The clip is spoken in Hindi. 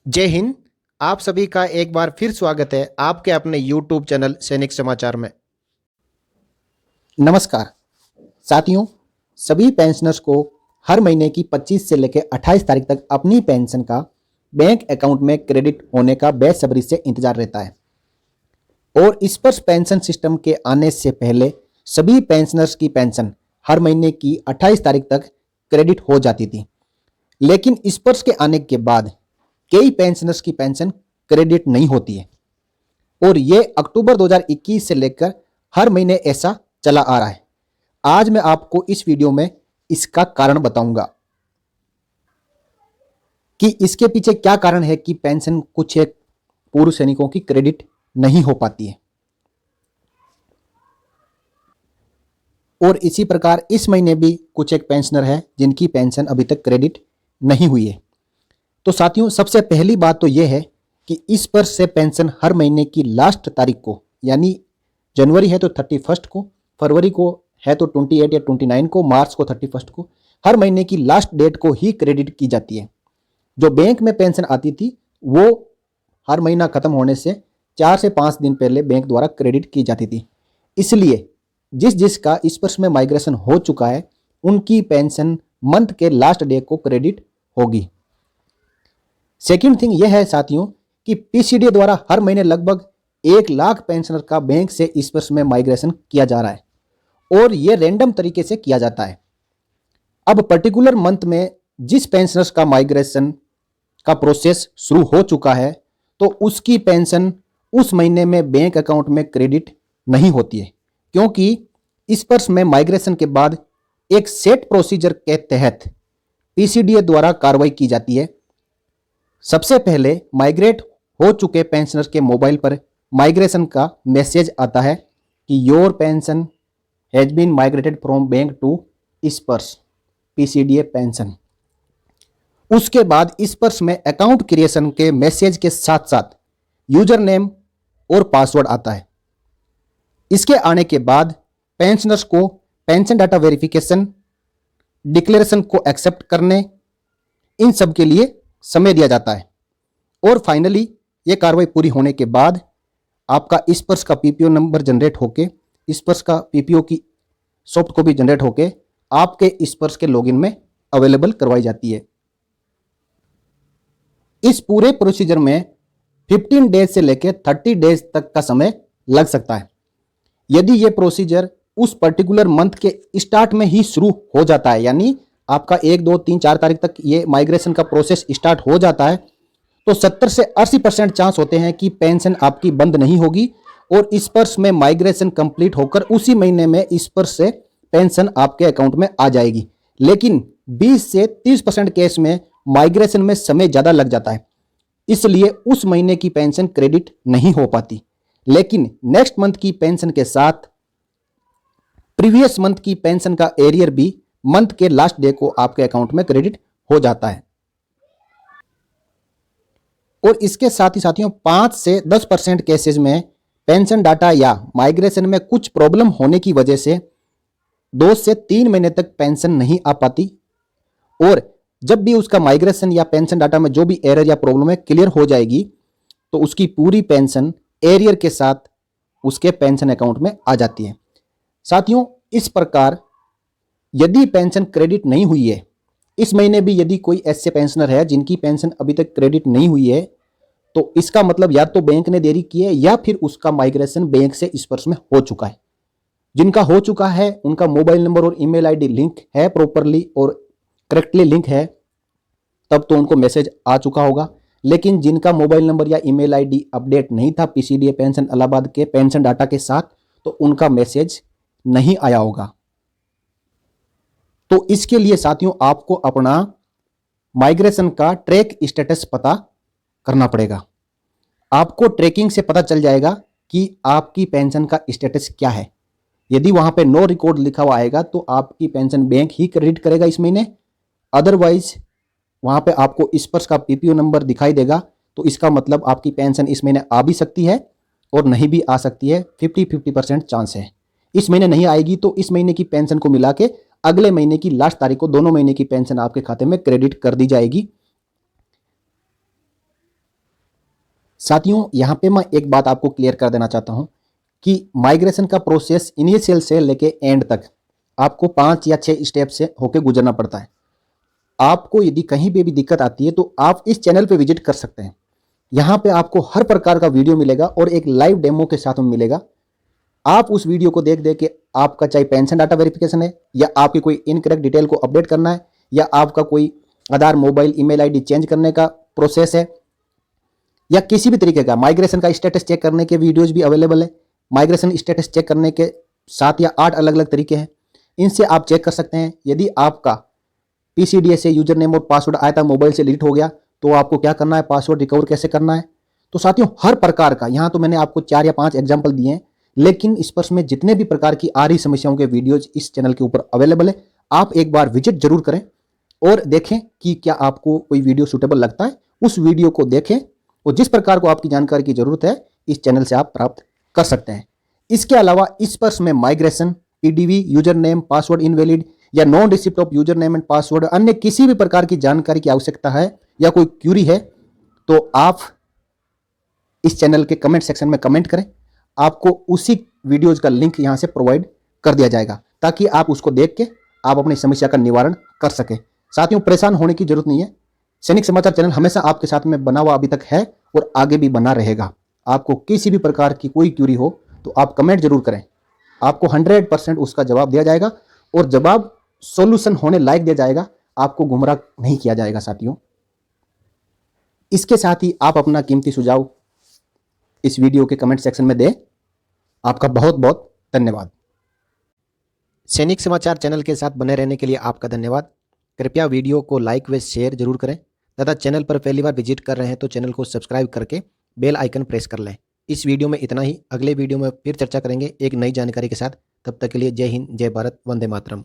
जय हिंद। आप सभी का एक बार फिर स्वागत है आपके अपने YouTube चैनल सैनिक समाचार में। नमस्कार साथियों, सभी पेंशनर्स को हर महीने की 25 से लेकर 28 तारीख तक अपनी पेंशन का बैंक अकाउंट में क्रेडिट होने का बेसब्री से इंतजार रहता है। और स्पर्श पेंशन सिस्टम के आने से पहले सभी पेंशनर्स की पेंशन हर महीने की 28 तारीख तक क्रेडिट हो जाती थी, लेकिन स्पर्श के आने के बाद कई पेंशनर्स की पेंशन क्रेडिट नहीं होती है और ये अक्टूबर 2021 से लेकर हर महीने ऐसा चला आ रहा है। आज मैं आपको इस वीडियो में इसका कारण बताऊंगा कि इसके पीछे क्या कारण है कि पेंशन कुछ एक पूर्व सैनिकों की क्रेडिट नहीं हो पाती है। और इसी प्रकार इस महीने भी कुछ एक पेंशनर है जिनकी पेंशन अभी तक क्रेडिट नहीं हुई है। तो साथियों, सबसे पहली बात तो यह है कि इस पर से पेंशन हर महीने की लास्ट तारीख को, यानी जनवरी है तो 31 को, फरवरी को है तो 28 या 29 को, मार्च को 31 को, हर महीने की लास्ट डेट को ही क्रेडिट की जाती है। जो बैंक में पेंशन आती थी वो हर महीना खत्म होने से 4 से 5 दिन पहले बैंक द्वारा क्रेडिट की जाती थी। इसलिए जिसका इस पर में माइग्रेशन हो चुका है उनकी पेंशन मंथ के लास्ट डे को क्रेडिट होगी। सेकंड थिंग यह है साथियों कि पीसीडीए द्वारा हर महीने लगभग 1 लाख पेंशनर का बैंक से इस वर्ष में माइग्रेशन किया जा रहा है और यह रैंडम तरीके से किया जाता है। अब पर्टिकुलर मंथ में जिस पेंशनर्स का माइग्रेशन का प्रोसेस शुरू हो चुका है तो उसकी पेंशन उस महीने में बैंक अकाउंट में क्रेडिट नहीं होती है, क्योंकि इस वर्ष में माइग्रेशन के बाद एक सेट प्रोसीजर के तहत पीसीडीए द्वारा कार्रवाई की जाती है। सबसे पहले माइग्रेट हो चुके पेंशनर के मोबाइल पर माइग्रेशन का मैसेज आता है कि your pension has been migrated from bank to Sparsh PCDA pension. उसके बाद स्पर्श में अकाउंट क्रिएशन के मैसेज के साथ साथ यूजर नेम और पासवर्ड आता है। इसके आने के बाद पेंशनर्स को पेंशन डाटा वेरिफिकेशन, डिक्लेरेशन को एक्सेप्ट करने, इन सब के लिए समय दिया जाता है और फाइनली ये कार्रवाई पूरी होने के बाद आपका स्पर्श का पीपीओ नंबर जनरेट होके, स्पर्श का पीपीओ की सॉफ्ट कॉपी जनरेट होके आपके स्पर्श के लॉगिन में अवेलेबल करवाई जाती है। इस पूरे प्रोसीजर में 15 डेज से लेकर 30 डेज तक का समय लग सकता है। यदि ये प्रोसीजर उस पर्टिकुलर मंथ के स्टार्ट में ही शुरू हो जाता है, यानी आपका 1, 2, 3, 4 तारीख तक ये माइग्रेशन का प्रोसेस स्टार्ट हो जाता है, तो 70 से 80% चांस होते हैं कि पेंशन आपकी बंद नहीं होगी और स्पर्श में माइग्रेशन कंप्लीट होकर उसी महीने में स्पर्श से पेंशन आपके अकाउंट में आ जाएगी। लेकिन 20 से 30% केस में माइग्रेशन में समय ज़्यादा लग जाता है, इसलिए उस महीने की पेंशन क्रेडिट नहीं हो पाती। लेकिन नेक्स्ट मंथ की पेंशन के साथ प्रीवियस मंथ की पेंशन का एरियर भी मंथ के लास्ट डे को आपके अकाउंट में क्रेडिट हो जाता है। और इसके साथ ही साथियों 5 से 10% केसेस में पेंशन डाटा या माइग्रेशन में कुछ प्रॉब्लम होने की वजह से 2 से 3 महीने तक पेंशन नहीं आ पाती और जब भी उसका माइग्रेशन या पेंशन डाटा में जो भी एरर या प्रॉब्लम है क्लियर हो जाएगी तो उसकी पूरी पेंशन एरियर के साथ उसके पेंशन अकाउंट में आ जाती है। साथियों, इस प्रकार यदि पेंशन क्रेडिट नहीं हुई है, इस महीने भी यदि कोई ऐसे पेंशनर है जिनकी पेंशन अभी तक क्रेडिट नहीं हुई है, तो इसका मतलब या तो बैंक ने देरी की है या फिर उसका माइग्रेशन बैंक से स्पर्श में हो चुका है। जिनका हो चुका है उनका मोबाइल नंबर और ईमेल आईडी लिंक है प्रॉपरली और करेक्टली लिंक है, तब तो उनको मैसेज आ चुका होगा। लेकिन जिनका मोबाइल नंबर या ईमेल आईडी अपडेट नहीं था पीसीडीए पेंशन इलाहाबाद के पेंशन डाटा के साथ, तो उनका मैसेज नहीं आया होगा। तो इसके लिए साथियों आपको अपना माइग्रेशन का ट्रैक स्टेटस पता करना पड़ेगा। आपको ट्रैकिंग से पता चल जाएगा कि आपकी पेंशन का स्टेटस क्या है। यदि वहां पे नो रिकॉर्ड लिखा हुआ आएगा तो आपकी पेंशन बैंक ही क्रेडिट करेगा इस महीने, अदरवाइज वहां पे आपको स्पर्श का पीपीओ नंबर दिखाई देगा, तो इसका मतलब आपकी पेंशन इस महीने आ भी सकती है और नहीं भी आ सकती है। 50-50% चांस है। इस महीने नहीं आएगी तो इस महीने की पेंशन को मिला के अगले महीने की लास्ट तारीख को दोनों महीने की पेंशन आपके खाते में क्रेडिट कर दी जाएगी। साथियों, यहाँ पे मैं एक बात आपको क्लियर कर देना चाहता हूँ कि माइग्रेशन का प्रोसेस इनिशियल से लेके एंड तक आपको 5 या 6 स्टेप से होके गुजरना पड़ता है। आपको यदि कहीं पे भी दिक्कत आती है तो आप इस चैनल पे विजिट कर सकते हैं। यहाँ पे आपको हर प्रकार का वीडियो मिलेगा और एक लाइव डेमो के साथ में मिलेगा। आप उस वीडियो को देख के आपका चाहे पेंशन डाटा वेरिफिकेशन है, या आपकी कोई इनकरेक्ट डिटेल को अपडेट करना है, या आपका कोई आधार, मोबाइल, ईमेल आईडी चेंज करने का प्रोसेस है, या किसी भी तरीके का माइग्रेशन का स्टेटस चेक करने के वीडियोज भी अवेलेबल है। माइग्रेशन स्टेटस चेक करने के 7 या 8 अलग अलग तरीके हैं, इनसे आप चेक कर सकते हैं। यदि आपका पीसीडीएस से यूजर नेम और पासवर्ड आया था, मोबाइल से डिलीट हो गया, तो आपको क्या करना है, पासवर्ड रिकवर कैसे करना है। तो साथियों, हर प्रकार का, यहाँ तो मैंने आपको 4 या 5 एग्जाम्पल दिए हैं, लेकिन इस पर में जितने भी प्रकार की आ रही समस्याओं के वीडियोज इस चैनल के ऊपर अवेलेबल है। आप एक बार विजिट जरूर करें और देखें कि क्या आपको कोई वीडियो सूटेबल लगता है। उस वीडियो को देखें और जिस प्रकार को आपकी जानकारी की जरूरत है इस चैनल से आप प्राप्त कर सकते हैं। इसके अलावा इस पर में migration, PDV, user name, password invalid या non receipt of user name and password, अन्य किसी भी प्रकार की जानकारी की आवश्यकता है या कोई क्यूरी है तो आप इस चैनल के कमेंट सेक्शन में कमेंट करें। आपको उसी वीडियोज का लिंक यहां से प्रोवाइड कर दिया जाएगा ताकि आप उसको देख के आप अपनी समस्या का निवारण कर सके। साथियों, परेशान होने की जरूरत नहीं है। सैनिक समाचार चैनल हमेशा आपके साथ में बना हुआ अभी तक है और आगे भी बना रहेगा। आपको किसी भी प्रकार की कोई क्यूरी हो तो आप कमेंट जरूर करें, आपको 100% उसका जवाब दिया जाएगा और जवाब सॉल्यूशन होने लायक दिया जाएगा। आपको गुमराह नहीं किया जाएगा। साथियों, इसके साथ ही आप अपना कीमती सुझाव इस वीडियो के कमेंट सेक्शन में दें। आपका बहुत बहुत धन्यवाद। सैनिक समाचार चैनल के साथ बने रहने के लिए आपका धन्यवाद। कृपया वीडियो को लाइक व शेयर जरूर करें तथा चैनल पर पहली बार विजिट कर रहे हैं तो चैनल को सब्सक्राइब करके बेल आइकन प्रेस कर लें। इस वीडियो में इतना ही। अगले वीडियो में फिर चर्चा करेंगे एक नई जानकारी के साथ। तब तक के लिए जय हिंद, जय भारत, वंदे मातरम।